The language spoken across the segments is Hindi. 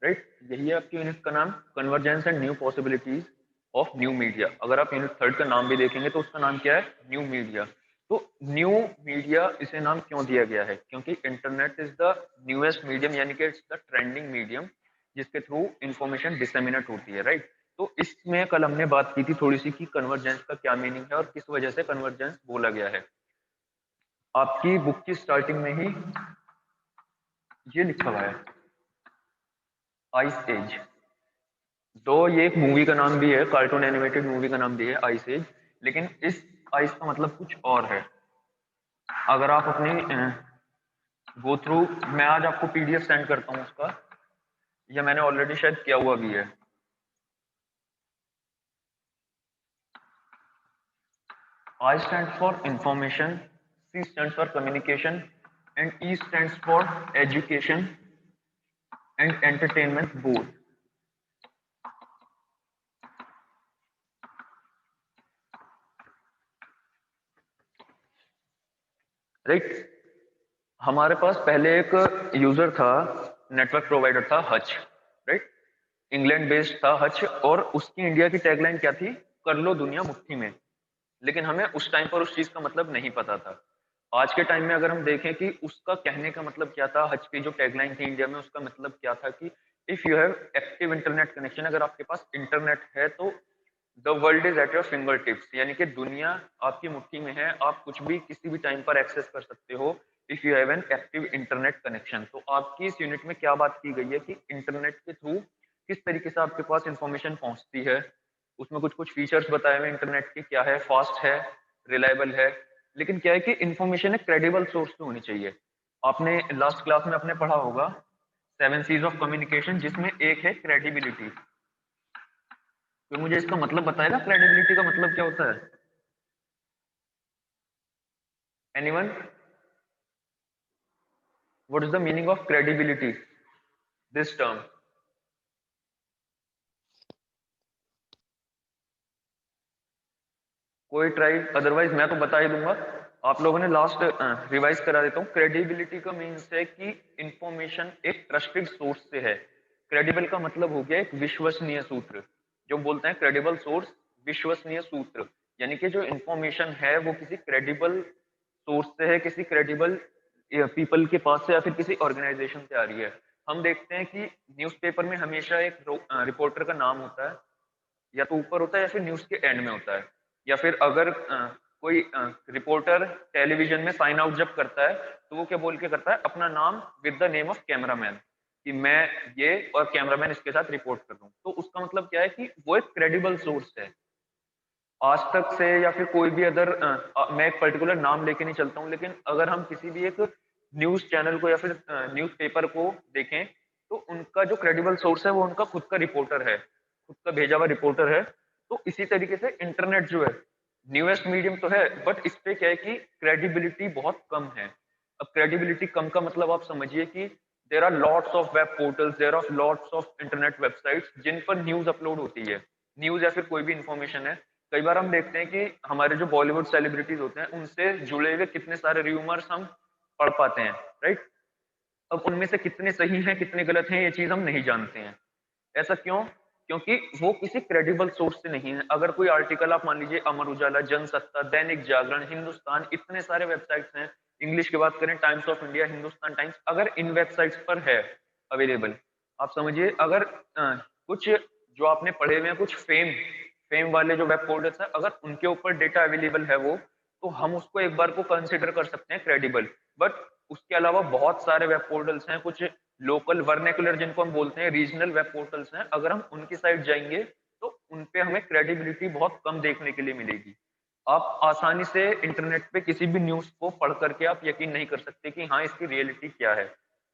राइट। यही है आपकी यूनिट का नाम, convergence and new possibilities of new media. अगर आप यूनिट थर्ड का नाम भी देखेंगे तो उसका नाम क्या है, न्यू मीडिया। तो न्यू मीडिया इसे नाम क्यों दिया गया है, क्योंकि internet is the newest medium, यानी कि इट्स द ट्रेंडिंग मीडियम जिसके थ्रू इंफॉर्मेशन डिसेमिनेट होती है, राइट। तो इसमें कल हमने बात की थी थोड़ी सी कि कन्वर्जेंस का क्या मीनिंग है और किस वजह से कन्वर्जेंस बोला गया है। आपकी बुक की स्टार्टिंग में ही ये लिखा हुआ है, आइस एज। तो ये एक मूवी का नाम भी है, कार्टून एनिमेटेड मूवी का नाम भी है आइस एज, लेकिन इस आइस का मतलब कुछ और है। अगर आप अपनी गो थ्रू, मैं आज आपको पीडीएफ सेंड करता हूँ उसका, या मैंने ऑलरेडी शायद किया हुआ भी है। I stands for information, C stands for communication, and E stands for education and entertainment both. Right. हमारे पास पहले एक यूजर था, नेटवर्क प्रोवाइडर था हच, राइट। इंग्लैंड बेस्ड था हच, और उसकी इंडिया की टैगलाइन क्या थी, कर लो दुनिया मुट्ठी में। लेकिन हमें उस टाइम पर उस चीज का मतलब नहीं पता था। आज के टाइम में अगर हम देखें कि उसका कहने का मतलब क्या था, हच की जो टैगलाइन थी इंडिया में, उसका मतलब क्या था कि if you have active internet connection, अगर आपके पास इंटरनेट है तो the world is at your finger tips, यानी कि दुनिया आपकी मुट्ठी में है, आप कुछ भी किसी भी टाइम पर एक्सेस कर सकते हो if you have an active internet connection. तो आपकी इस यूनिट में क्या बात की गई है कि इंटरनेट के थ्रू किस तरीके से आपके पास इंफॉर्मेशन पहुंचती है। उसमें कुछ कुछ फीचर्स बताए हुए इंटरनेट के, क्या है, फास्ट है, रिलायबल है, लेकिन क्या है कि इंफॉर्मेशन एक क्रेडिबल सोर्स से होनी चाहिए। आपने लास्ट क्लास में आपने पढ़ा होगा सेवन सीज ऑफ कम्युनिकेशन, जिसमें एक है क्रेडिबिलिटी। तो मुझे इसका मतलब बताएगा क्रेडिबिलिटी का मतलब क्या होता है, anyone? What is the meaning of credibility, this term? कोई ट्राई, अदरवाइज मैं तो बता ही दूंगा। आप लोगों ने लास्ट रिवाइज करा देता हूँ। क्रेडिबिलिटी का मीन्स है कि इंफॉर्मेशन एक ट्रस्टेड सोर्स से है। क्रेडिबल का मतलब हो गया एक विश्वसनीय सूत्र। जो बोलते हैं क्रेडिबल सोर्स, विश्वसनीय सूत्र, यानी कि जो इंफॉर्मेशन है वो किसी क्रेडिबल सोर्स से है, किसी क्रेडिबल पीपल के पास से, या फिर किसी ऑर्गेनाइजेशन से आ रही है। हम देखते हैं कि न्यूज़पेपर में हमेशा एक रिपोर्टर का नाम होता है, या तो ऊपर होता है या फिर न्यूज के एंड में होता है। या फिर अगर कोई रिपोर्टर टेलीविजन में साइन आउट जब करता है तो वो क्या बोल के करता है, अपना नाम with the name of cameraman, कि मैं ये और कैमरामैन इसके साथ रिपोर्ट कर रहा हूँ। तो उसका मतलब क्या है कि वो एक क्रेडिबल सोर्स है। आज तक से या फिर कोई भी अदर, मैं एक पर्टिकुलर नाम लेके नहीं चलता हूँ, लेकिन अगर हम किसी भी एक न्यूज चैनल को या फिर न्यूज पेपर को देखें तो उनका जो क्रेडिबल सोर्स है वो उनका खुद का रिपोर्टर है, खुद का भेजा हुआ रिपोर्टर है। तो इसी तरीके से इंटरनेट जो है न्यूएस्ट मीडियम तो है, बट इस पे क्या है कि क्रेडिबिलिटी बहुत कम है। अब क्रेडिबिलिटी कम का मतलब आप समझिए कि there are lots of web portals, there are lots of internet websites जिन पर न्यूज अपलोड होती है, न्यूज या फिर कोई भी इंफॉर्मेशन है। कई बार हम देखते हैं कि हमारे जो बॉलीवुड सेलिब्रिटीज होते हैं उनसे जुड़े हुए कितने सारे रूमर्स हम पढ़ पाते हैं, राइट। अब उनमें से कितने सही हैं कितने गलत हैं ये चीज हम नहीं जानते हैं। ऐसा क्यों? क्योंकि वो किसी क्रेडिबल सोर्स से नहीं है। अगर कोई आर्टिकल आप मान लीजिए अमर उजाला, जनसत्ता, दैनिक जागरण, हिंदुस्तान, इतने सारे वेबसाइट्स हैं, इंग्लिश की बात करें times of India, Hindustan times, अगर इन वेबसाइट्स पर है अवेलेबल, आप समझिए अगर कुछ जो आपने पढ़े हुए हैं, कुछ फेम फेम वाले जो वेब पोर्टल्स हैं, अगर उनके ऊपर डेटा अवेलेबल है वो, तो हम उसको एक बार को कंसिडर कर सकते हैं क्रेडिबल। बट उसके अलावा बहुत सारे वेब पोर्टल्स हैं, कुछ लोकल वर्नेकुलर जिनको हम बोलते हैं, रीजनल वेब पोर्टल्स हैं, अगर हम उनकी साइड जाएंगे तो उनपे हमें क्रेडिबिलिटी बहुत कम देखने के लिए मिलेगी। आप आसानी से इंटरनेट पे किसी भी न्यूज को पढ़ करके आप यकीन नहीं कर सकते कि हाँ इसकी रियलिटी क्या है।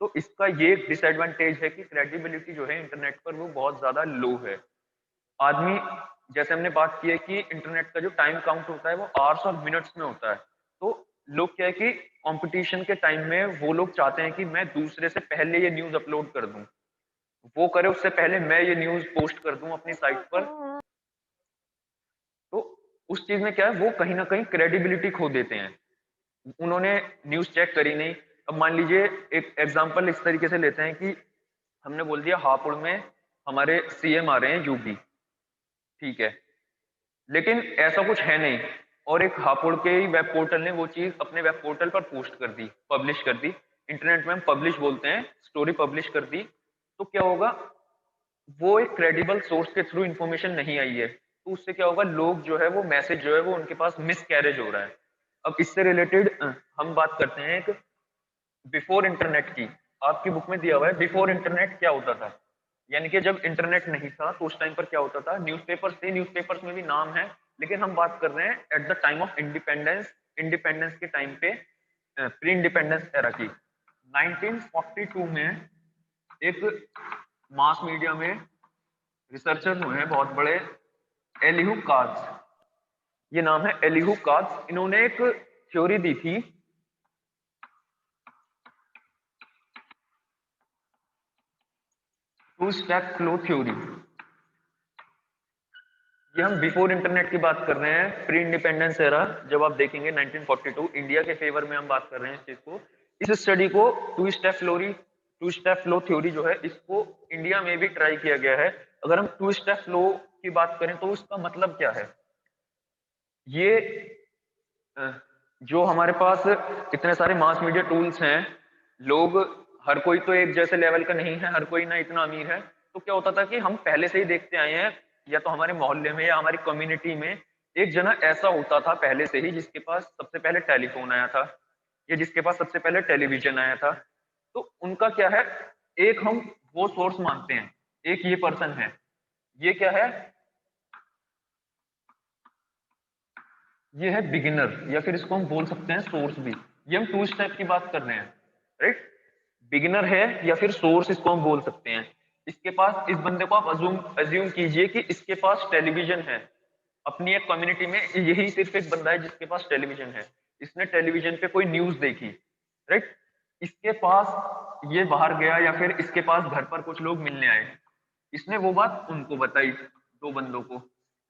तो इसका ये डिसएडवांटेज है कि क्रेडिबिलिटी जो है इंटरनेट पर वो बहुत ज्यादा लो है। आदमी, जैसे हमने बात की है कि इंटरनेट का जो टाइम काउंट होता है वो आवर्स और मिनट्स में होता है। तो लोग क्या है कि कंपटीशन के टाइम में वो लोग चाहते हैं कि मैं दूसरे से पहले ये न्यूज अपलोड कर दूं, वो करे उससे पहले मैं ये न्यूज पोस्ट कर दूं अपनी साइट पर। तो उस चीज में क्या है, वो कहीं ना कहीं क्रेडिबिलिटी खो देते हैं। उन्होंने न्यूज चेक करी नहीं। अब मान लीजिए एक एग्जांपल इस तरीके से लेते हैं कि हमने बोल दिया हापुड़ में हमारे सीएम आ रहे हैं यूपी, ठीक है, लेकिन ऐसा कुछ है नहीं। और एक हापुड़ के ही वेब पोर्टल ने वो चीज अपने वेब पोर्टल पर पोस्ट कर दी, पब्लिश कर दी। इंटरनेट में हम पब्लिश बोलते हैं, स्टोरी पब्लिश कर दी। तो क्या होगा, वो एक क्रेडिबल सोर्स के थ्रू इंफॉर्मेशन नहीं आई है, तो उससे क्या होगा, लोग जो है वो मैसेज जो है वो उनके पास मिस कैरेज हो रहा है। अब इससे रिलेटेड हम बात करते हैं एक बिफोर इंटरनेट की। आपकी बुक में दिया हुआ है बिफोर इंटरनेट क्या होता था, यानी कि जब इंटरनेट नहीं था तो उस टाइम पर क्या होता था। न्यूज़पेपर्स थे, न्यूज़पेपर्स में भी नाम है, लेकिन हम बात कर रहे हैं at the time of independence, independence के टाइम पे, प्री इंडिपेंडेंस एरा की। 1942 में एक मास मीडिया में रिसर्चर हुए हैं बहुत बड़े, एलिहू काज, ये नाम है एलिहू काज। इन्होंने एक थ्योरी दी थी, टू स्टेप फ्लो थ्योरी। ये हम बिफोर इंटरनेट की बात कर रहे हैं, प्री इंडिपेंडेंस एरा। जब आप देखेंगे 1942 इंडिया के फेवर में हम बात कर रहे हैं इस चीज को, इस स्टडी को टू स्टेप फ्लो थ्योरी जो है इसको इंडिया में भी ट्राई किया गया है। अगर हम टू स्टेप फ्लो की बात करें तो उसका मतलब क्या है, ये जो हमारे पास इतने सारे मास मीडिया टूल्स हैं, लोग हर कोई तो एक जैसे लेवल का नहीं है, हर कोई ना इतना अमीर है। तो क्या होता था कि हम पहले से ही देखते आए हैं, या तो हमारे मोहल्ले में या हमारी कम्युनिटी में एक जना ऐसा होता था पहले से ही जिसके पास सबसे पहले टेलीफोन आया था, या जिसके पास सबसे पहले टेलीविजन आया था। तो उनका क्या है, एक हम वो सोर्स मानते हैं, एक ये पर्सन है, ये क्या है, ये है बिगिनर, या फिर इसको हम बोल सकते हैं सोर्स भी। ये हम टू स्टेप की बात कर रहे हैं, राइट। बिगिनर है या फिर सोर्स इसको हम बोल सकते हैं। इसके पास, इस बंदे को आप अज्यूम कीजिए कि इसके पास टेलीविजन है। अपनी एक कम्युनिटी में यही सिर्फ एक बंदा है जिसके पास टेलीविजन है। इसने टेलीविजन पे कोई न्यूज देखी, राइट। इसके पास ये बाहर गया, या फिर इसके पास घर पर कुछ लोग मिलने आए, इसने वो बात उनको बताई, दो बंदों को।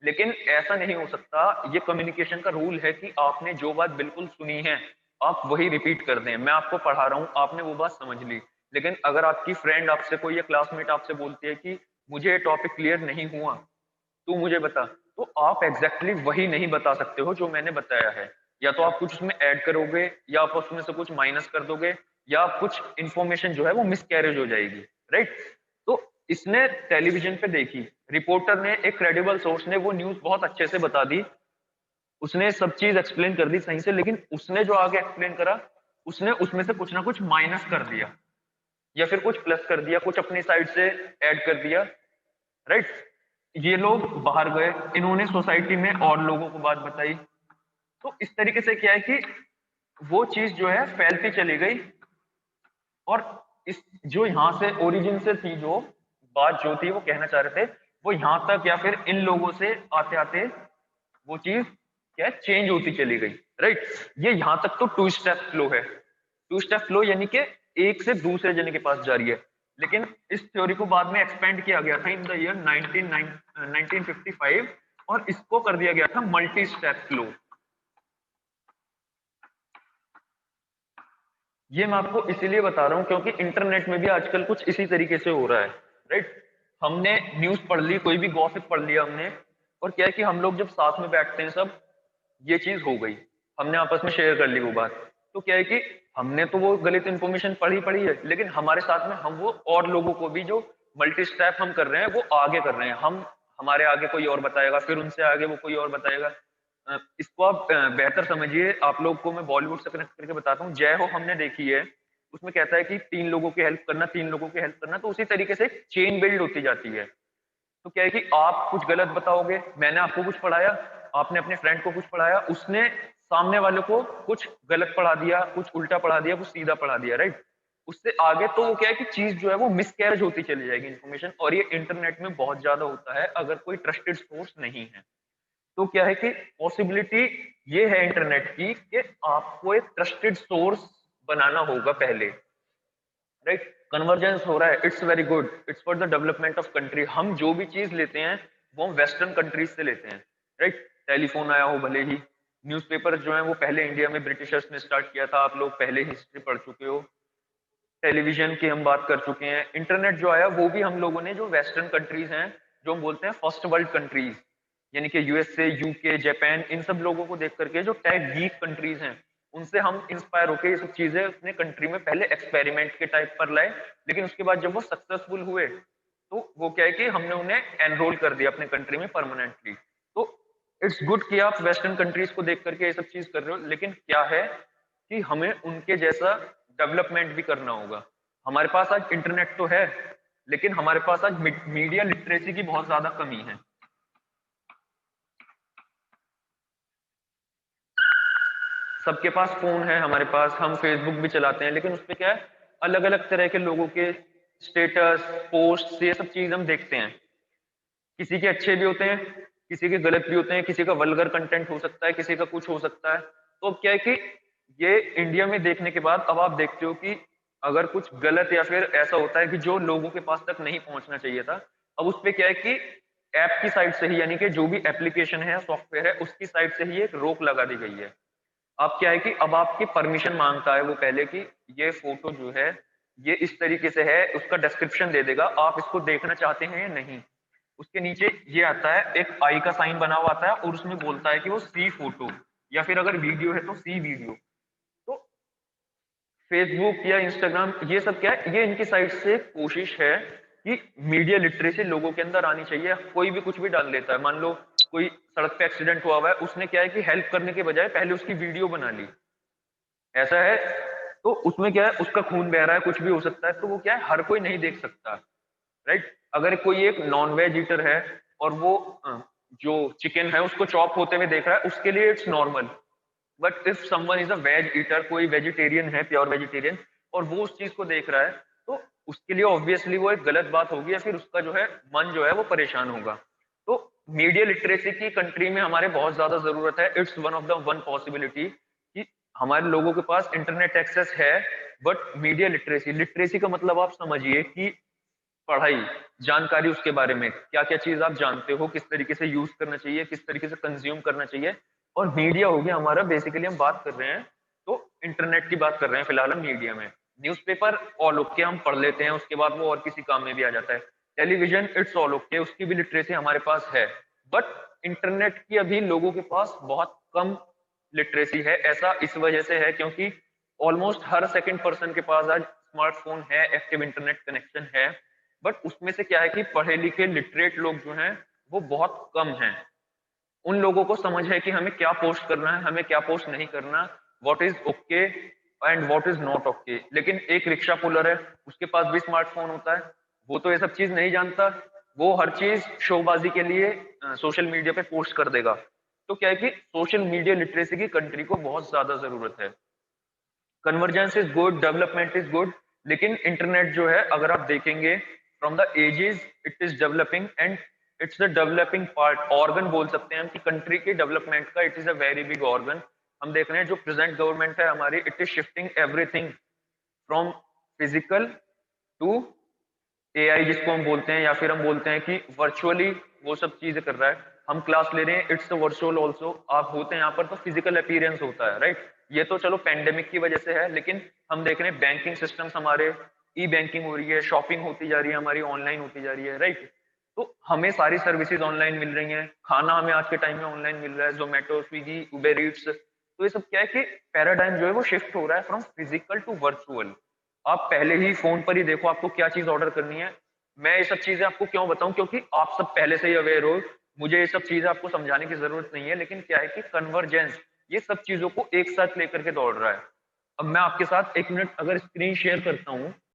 लेकिन ऐसा नहीं हो सकता, ये कम्युनिकेशन का रूल है कि आपने जो बात बिल्कुल सुनी है आप वही रिपीट कर दें। मैं आपको पढ़ा रहा हूं, आपने वो बात समझ ली, लेकिन अगर आपकी फ्रेंड आपसे, कोई या क्लासमेट आपसे बोलती है कि मुझे ये टॉपिक क्लियर नहीं हुआ, तू मुझे बता, तो आप एग्जैक्टली वही नहीं बता सकते हो जो मैंने बताया है। या तो आप कुछ उसमें ऐड करोगे, या आप उसमें से कुछ माइनस कर दोगे, या आप कुछ इंफॉर्मेशन जो है वो मिसकैरेज हो जाएगी, राइट। तो इसने टेलीविजन पे देखी, रिपोर्टर ने, एक क्रेडिबल सोर्स ने वो न्यूज बहुत अच्छे से बता दी, उसने सब चीज एक्सप्लेन कर दी सही से, लेकिन उसने जो आगे एक्सप्लेन करा, उसने उसमें से कुछ ना कुछ माइनस कर दिया, या फिर कुछ प्लस कर दिया, कुछ अपनी साइड से ऐड कर दिया, राइट। ये लोग बाहर गए, इन्होंने सोसाइटी में और लोगों को बात बताई। तो इस तरीके से क्या है कि वो चीज जो है फैलती चली गई, और इस, जो यहाँ से ओरिजिन से थी, जो बात जो थी वो कहना चाह रहे थे, वो यहाँ तक या फिर इन लोगों से आते आते वो चीज क्या है, चेंज होती चली गई, राइट। ये यहाँ तक तो टू स्टेप फ्लो है। टू स्टेप फ्लो यानी कि एक से दूसरे जने के पास जा रही है। लेकिन इस थ्योरी को बाद में एक्सपेंड किया गया था इन द ईयर 1955, और इसको कर दिया गया था मल्टी स्टेप फ्लो। ये मैं आपको इसीलिए बता रहा हूं क्योंकि इंटरनेट में भी आजकल कुछ इसी तरीके से हो रहा है, राइट। हमने न्यूज पढ़ ली, कोई भी गॉसिप पढ़ लिया हमने, और क्या है कि हम लोग जब साथ में बैठते हैं सब, ये चीज हो गई, हमने आपस में शेयर कर ली वो बात। तो क्या है कि हमने तो वो गलत इंफॉर्मेशन पढ़ी पढ़ी है, लेकिन हमारे साथ में हम वो और लोगों को भी, जो मल्टी स्टेप हम कर रहे हैं वो आगे कर रहे हैं, हम, हमारे आगे कोई और बताएगा, फिर उनसे आगे वो कोई और बताएगा। इसको आप बेहतर समझिए, आप लोग को मैं बॉलीवुड से कनेक्ट करके बताता हूँ। जय हो हमने देखी है, उसमें कहता है कि तीन लोगों की हेल्प करना, तीन लोगों की हेल्प करना, तो उसी तरीके से चेन बिल्ड होती जाती है। तो क्या है कि आप कुछ गलत बताओगे, मैंने आपको कुछ पढ़ाया, आपने अपने फ्रेंड को कुछ पढ़ाया, उसने सामने वाले को कुछ गलत पढ़ा दिया, कुछ उल्टा पढ़ा दिया, कुछ सीधा पढ़ा दिया, राइट। उससे आगे तो वो क्या है कि चीज जो है वो मिसकैरेज होती चली जाएगी इन्फॉर्मेशन, और ये इंटरनेट में बहुत ज्यादा होता है अगर कोई ट्रस्टेड सोर्स नहीं है। तो क्या है कि पॉसिबिलिटी ये है इंटरनेट की कि आपको एक ट्रस्टेड सोर्स बनाना होगा पहले, राइट। कन्वर्जेंस हो रहा है, it's very good, it's for the development of country. हम जो भी चीज लेते हैं वो हम वेस्टर्न कंट्रीज से लेते हैं, राइट। टेलीफोन आया हो भले ही, न्यूज़पेपर जो है वो पहले इंडिया में ब्रिटिशर्स ने स्टार्ट किया था, आप लोग पहले हिस्ट्री पढ़ चुके हो। टेलीविजन की हम बात कर चुके हैं। इंटरनेट जो आया वो भी हम लोगों ने जो वेस्टर्न कंट्रीज हैं, जो हम बोलते हैं फर्स्ट वर्ल्ड कंट्रीज, यानी कि यूएसए, यूके, जापान, इन सब लोगों को देख करके जो टेक गीक कंट्रीज हैं, उनसे हम इंस्पायर होके ये सब चीजें अपने कंट्री में पहले एक्सपेरिमेंट के टाइप पर लाए। लेकिन उसके बाद जब वो सक्सेसफुल हुए, तो वो क्या है कि हमने उन्हें एनरोल कर दिया अपने कंट्री में परमानेंटली। तो इट्स गुड कि आप वेस्टर्न कंट्रीज को देख करके ये सब चीज कर रहे हो, लेकिन क्या है कि हमें उनके जैसा डेवलपमेंट भी करना होगा। हमारे पास आज इंटरनेट तो है, लेकिन हमारे पास आज मीडिया लिटरेसी की बहुत ज्यादा कमी है। सबके पास फोन है, हमारे पास, हम फेसबुक भी चलाते हैं, लेकिन उसपे क्या है, अलग अलग तरह के लोगों के स्टेटस, पोस्ट, ये सब चीज हम देखते हैं। किसी के अच्छे भी होते हैं, किसी के गलत भी होते हैं, किसी का वल्गर कंटेंट हो सकता है, किसी का कुछ हो सकता है। तो अब क्या है कि ये इंडिया में देखने के बाद अब आप देखते हो कि अगर कुछ गलत या फिर ऐसा होता है कि जो लोगों के पास तक नहीं पहुंचना चाहिए था, अब उस पे क्या है कि ऐप की साइड से ही, यानी कि जो भी एप्लीकेशन है, सॉफ्टवेयर है, उसकी साइड से ही एक रोक लगा दी गई है। अब क्या है कि अब आपकी परमिशन मांगता है वो पहले कि ये फोटो जो है, ये इस तरीके से है, उसका डिस्क्रिप्शन दे देगा, आप इसको देखना चाहते हैं या नहीं। उसके नीचे ये आता है, एक आई का साइन बना हुआ आता है, और उसमें बोलता है कि वो सी फोटो, या फिर अगर वीडियो है तो सी वीडियो। तो फेसबुक या इंस्टाग्राम, ये सब क्या है, ये इनकी साइड से कोशिश है कि मीडिया लिटरेसी लोगों के अंदर आनी चाहिए। कोई भी कुछ भी डाल देता है, मान लो कोई सड़क पे एक्सीडेंट हुआ हुआ है, उसने क्या है कि हेल्प करने के बजाय पहले उसकी वीडियो बना ली, ऐसा है। तो उसमें क्या है, उसका खून बह रहा है, कुछ भी हो सकता है, तो वो क्या है, हर कोई नहीं देख सकता, राइट। अगर कोई एक नॉन वेज ईटर है और वो जो चिकन है उसको चॉप होते हुए देख रहा है, उसके लिए it's normal. But if someone is a veg eater, कोई वेजिटेरियन है, प्योर वेजिटेरियन, और वो उस चीज को देख रहा है, तो उसके लिए ऑब्वियसली वो एक गलत बात होगी, या फिर उसका जो है मन जो है वो परेशान होगा। तो मीडिया लिटरेसी की कंट्री में हमारे बहुत ज्यादा जरूरत है। It's one of the one possibility कि हमारे लोगों के पास इंटरनेट एक्सेस है, बट मीडिया लिटरेसी, लिटरेसी का मतलब आप समझिए कि पढ़ाई, जानकारी, उसके बारे में क्या क्या चीज आप जानते हो, किस तरीके से यूज करना चाहिए, किस तरीके से कंज्यूम करना चाहिए। और मीडिया हो गया हमारा, बेसिकली हम बात कर रहे हैं तो इंटरनेट की बात कर रहे हैं फिलहाल हम मीडिया में। न्यूज़पेपर ऑल ओके, हम पढ़ लेते हैं, उसके बाद वो और किसी काम में भी आ जाता है। टेलीविजन इट्स ऑल ओके, उसकी भी लिटरेसी हमारे पास है। बट इंटरनेट की अभी लोगों के पास बहुत कम लिटरेसी है। ऐसा इस वजह से है क्योंकि ऑलमोस्ट हर सेकंड पर्सन के पास आज स्मार्टफोन है, एक्टिव इंटरनेट कनेक्शन है। बट उसमें से क्या है कि पढ़े लिखे लिटरेट लोग जो हैं वो बहुत कम हैं। उन लोगों को समझ है कि हमें क्या पोस्ट करना है, हमें क्या पोस्ट नहीं करना, what is okay and what is not okay. लेकिन एक रिक्शा पुलर है, उसके पास भी स्मार्टफोन होता है, वो तो ये सब चीज नहीं जानता। वो हर चीज शोबाजी के लिए सोशल मीडिया पे पोस्ट कर देगा। तो क्या है कि सोशल मीडिया लिटरेसी की कंट्री को बहुत ज्यादा जरूरत है। Convergence is good, development is good, लेकिन इंटरनेट जो है अगर आप देखेंगे from the ages it is developing, and it's the developing part, organ बोल सकते हैं हम कि कंट्री के डेवलपमेंट का it is a very big organ. हम देख रहे हैं जो प्रेजेंट गवर्नमेंट है हमारी, it is shifting everything from physical to AI, जिसको हम बोलते हैं, या फिर हम बोलते हैं कि वर्चुअली वो सब चीजें कर रहा है। हम क्लास ले रहे हैं, इट्स वर्चुअल ऑल्सो। आप होते हैं यहाँ पर तो फिजिकल अपीयरेंस होता है, राइट। ये तो चलो पेंडेमिक की वजह से है, लेकिन हम देख रहे हैं बैंकिंग सिस्टम्स हमारे, ई बैंकिंग हो रही है, शॉपिंग होती जा रही है हमारी, ऑनलाइन होती जा रही है, राइट। तो हमें सारी सर्विसेज ऑनलाइन मिल रही हैं, खाना हमें आज के टाइम में ऑनलाइन मिल रहा है, जोमेटो, स्विगी, उबेर ईट्स। तो ये सब क्या है कि पैराडाइम जो है वो शिफ्ट हो रहा है फ्रॉम फिजिकल टू वर्चुअल। आप पहले ही फोन पर ही देखो आपको क्या चीज ऑर्डर करनी है। मैं ये सब चीजें आपको क्यों बताऊं, क्योंकि आप सब पहले से ही अवेयर हो, मुझे ये सब चीजें आपको समझाने की जरूरत नहीं है। लेकिन क्या है कि कन्वर्जेंस ये सब चीजों को एक साथ लेकर के दौड़ रहा है। अब मैं आपके साथ एक मिनट अगर स्क्रीन शेयर करता हूं,